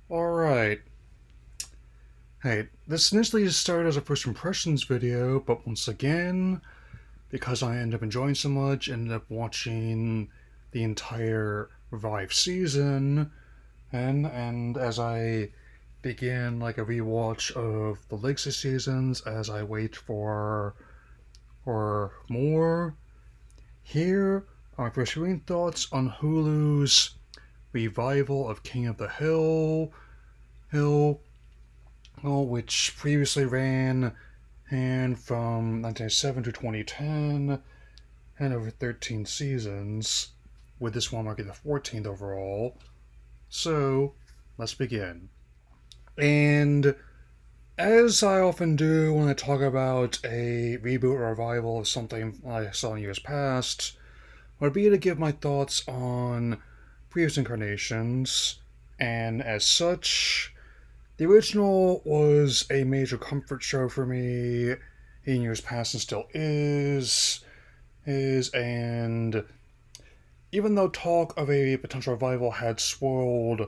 Alright. Hey, this initially started as a first impressions video, but once again, because I ended up enjoying so much, ended up watching the entire Revive season, and as I begin like a rewatch of the Legacy seasons as I wait for more, here are my pursuing thoughts on Hulu's revival of King of the Hill, which previously ran and from 1997 to 2010 and over 13 seasons, with this one marking the 14th overall. So, let's begin. And as I often do when I talk about a reboot or revival of something I saw in years past, would be to give my thoughts on previous incarnations, and as such, the original was a major comfort show for me in years past and still and even though talk of a potential revival had swirled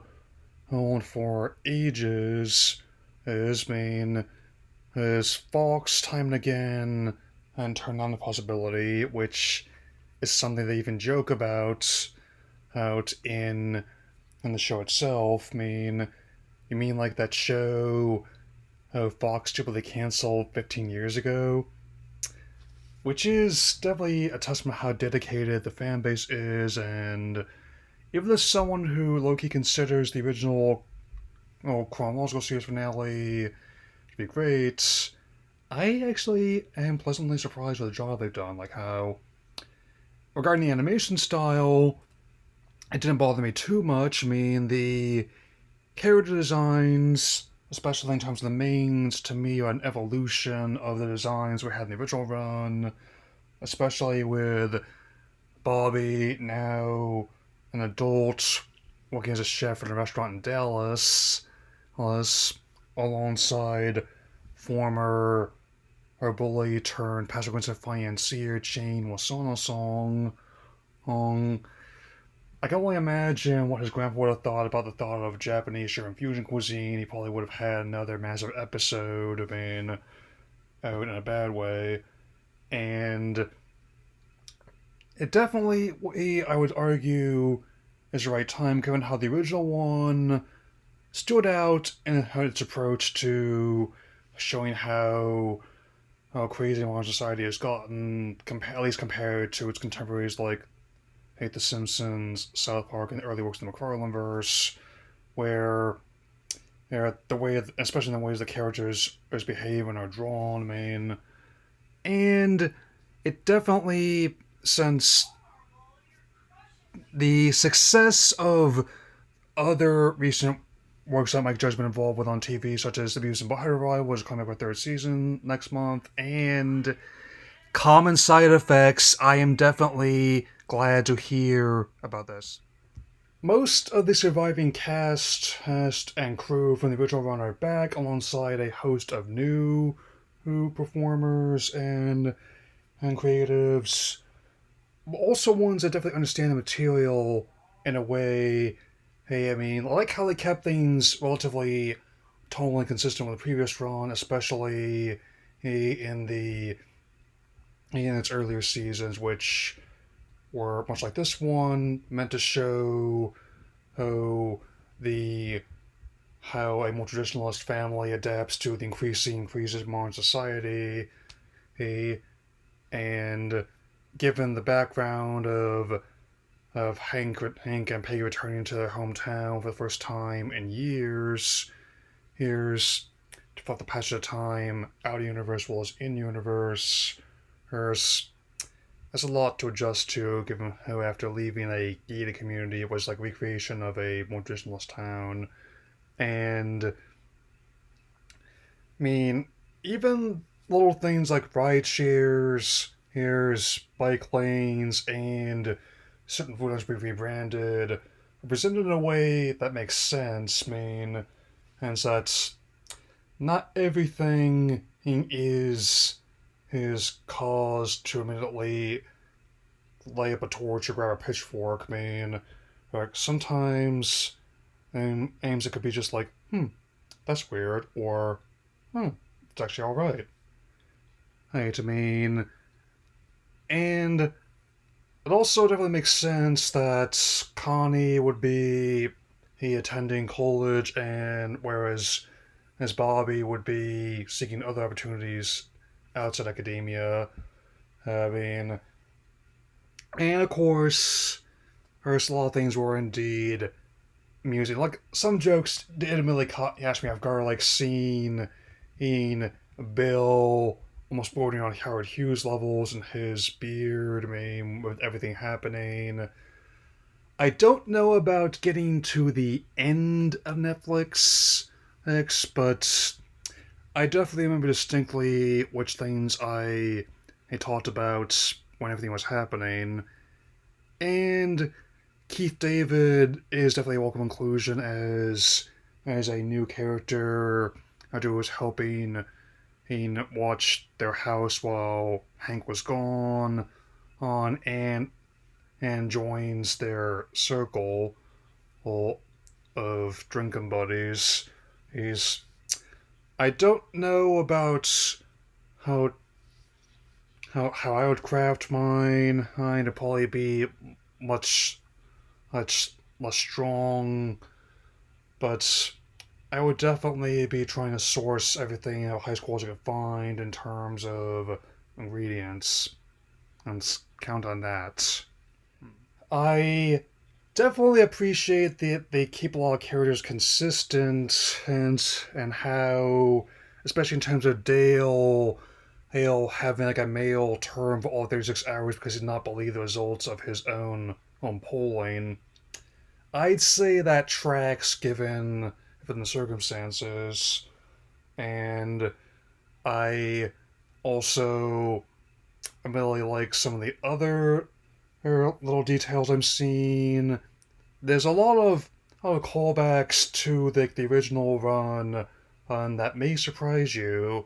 on for ages, as Fox time and again and turned on the possibility, which is something they even joke about out in the show itself. You mean like that show Fox stupidly canceled 15 years ago? Which is definitely a testament to how dedicated the fan base is, and even as someone who Loki considers the original chronological series finale to be great, I actually am pleasantly surprised with the job they've done. Like how, regarding the animation style, it didn't bother me too much. The character designs, especially in terms of the mains, to me are an evolution of the designs we had in the original run, especially with Bobby, now an adult, working as a chef at a restaurant in Dallas, alongside former her bully turned Pastor Vincent financier Jane Wasana Song. I can only imagine what his grandpa would have thought about the thought of Japanese or fusion cuisine. He probably would have had another massive episode of being out in a bad way. And it definitely, I would argue, is the right time given how the original one stood out in its approach to showing how crazy modern society has gotten, at least compared to its contemporaries like Hate The Simpsons, South Park, and the early works of the McFarlane verse, where the way, especially in the ways the characters behave and are drawn, and it definitely, since the success of other recent works that Mike Judge's been involved with on TV, such as The Beavis and Butthead Revival, which is coming up with third season next month, and Common Side Effects, I am definitely glad to hear about this. Most of the surviving cast and crew from the original run are back, alongside a host of new performers and creatives. Also, ones that definitely understand the material in a way. Hey, I like how they kept things relatively tonally consistent with the previous run, especially in the in its earlier seasons, which were much like this one, meant to show how the how a more traditionalist family adapts to the increasing increases in modern society, and given the background of Hank and Peggy returning to their hometown for the first time in years, here's to fuck the passage of time out of universe as well as in universe. There's a lot to adjust to, given how after leaving a gated community, it was like recreation of a more traditionalist town. And even little things like ride shares, here's bike lanes, and certain food items being rebranded are presented in a way that makes sense. And so that's not everything is caused to immediately lay up a torch or grab a pitchfork. Like sometimes and aims it could be just like, that's weird, or, it's actually alright. Right, I mean, and it also definitely makes sense that Connie would be he attending college, and whereas as Bobby would be seeking other opportunities outside academia. I mean, and of course, there's a lot of things were indeed amusing. Like some jokes did admittedly catch me off guard, like seeing Bill almost bordering on Howard Hughes levels and his beard. I mean, with everything happening. I don't know about getting to the end of Netflix X, but I definitely remember distinctly which things I talked about when everything was happening. And Keith David is definitely a welcome inclusion as a new character. After was helping he watch their house while Hank was gone on and joins their circle of drinking buddies. He's I don't know about how how I would craft mine. I'd probably be much much less strong, but I would definitely be trying to source everything high schools I could find in terms of ingredients and count on that. I definitely appreciate that they keep a lot of characters consistent and how, especially in terms of Dale having like a male term for all 36 hours because he did not believe the results of his own polling. I'd say that tracks given the circumstances, and I also really like some of the other little details I'm seeing. There's a lot of callbacks to the original run that may surprise you.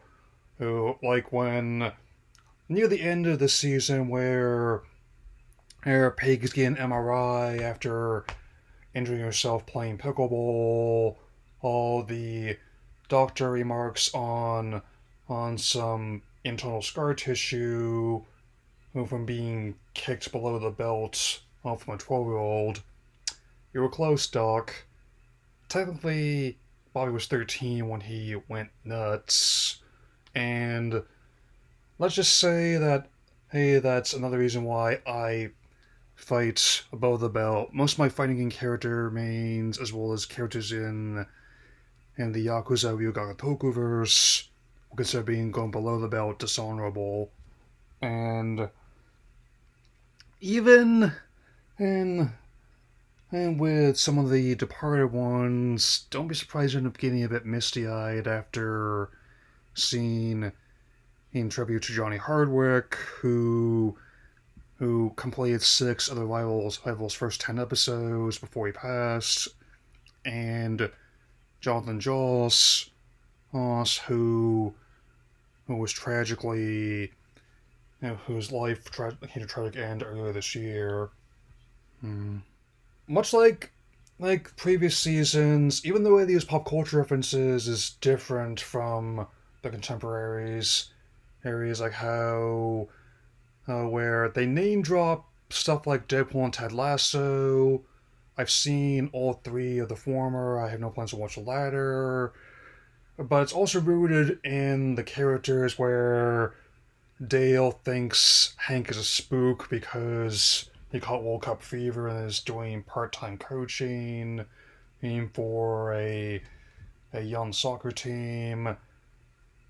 Like when near the end of the season where Peggy's getting an MRI after injuring herself playing pickleball, all the doctor remarks on some internal scar tissue from being kicked below the belt from a 12-year-old. You were close, Doc. Technically, Bobby was 13 when he went nuts, and let's just say that, hey, that's another reason why I fight above the belt. Most of my fighting in character mains, as well as characters in the Yakuza Ryuga verse, will consider being going below the belt dishonorable. And even in and with some of the departed ones, don't be surprised to end up getting a bit misty-eyed after seeing in tribute to Johnny Hardwick, who completed 6 of the Rival's first 10 episodes before he passed, and Jonathan who was tragically, whose life had a tragic end earlier this year. Much like previous seasons, even the way they use pop culture references is different from the contemporaries. Areas like how where they name drop stuff like Deadpool and Ted Lasso. I've seen all 3 of the former. I have no plans to watch the latter. But it's also rooted in the characters where Dale thinks Hank is a spook because he caught World Cup fever and is doing part-time coaching for a young soccer team,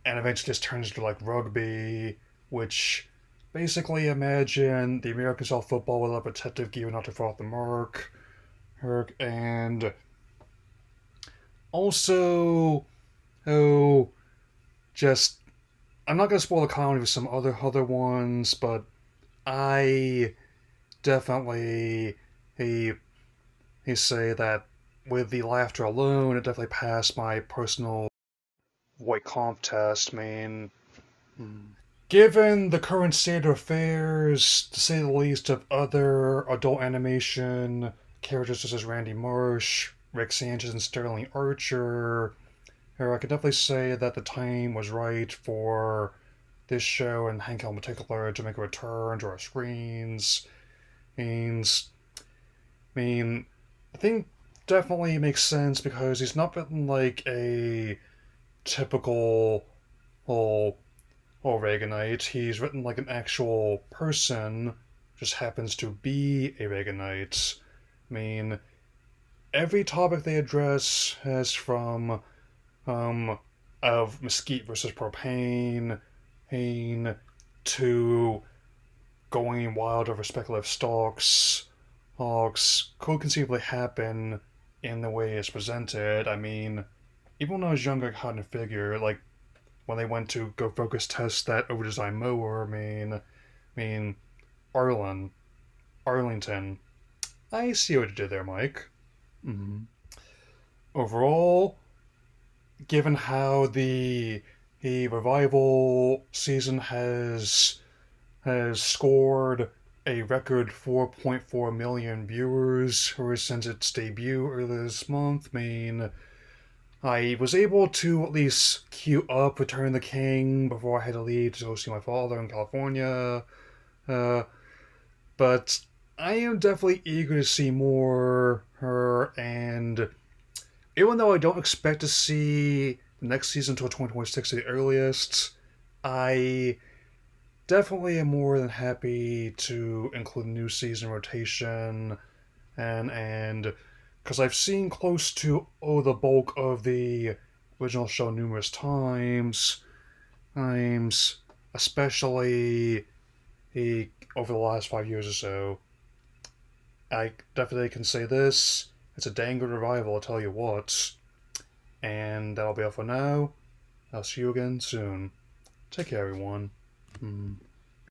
and eventually just turns into like rugby, which basically imagine the American style football without protective gear not to fall off the mark. And also, just I'm not gonna spoil the comedy with some other ones, but I definitely he say that with the laughter alone, it definitely passed my personal voice comp test. I mean, given the current state of affairs, to say the least, of other adult animation characters such as Randy Marsh, Rick Sanchez and Sterling Archer, I could definitely say that the time was right for this show and Hank Hill in particular to make a return to our screens. Means, I think definitely makes sense because he's not been like a typical well, Reaganite. He's written like an actual person, just happens to be a Reaganite. I mean, every topic they address has from um of mesquite versus propane, to going wild over speculative stocks could conceivably happen in the way it's presented. I mean, even when I was younger, I couldn't figure like when they went to go focus test that overdesigned mower. I mean, Arlen, Arlington. I see what you did there, Mike. Mm-hmm. Overall, given how the revival season has scored a record 4.4 million viewers since its debut earlier this month. I mean, I was able to at least queue up Return of the King before I had to leave to go see my father in California. Uh, but I am definitely eager to see more her, and even though I don't expect to see the next season until 2026 at the earliest, I definitely am more than happy to include a new season rotation, and because I've seen close to the bulk of the original show numerous times, especially over the last 5 years or so. I definitely can say this: it's a dang good revival, I'll tell you what. And that'll be all for now. I'll see you again soon. Take care, everyone. Mm.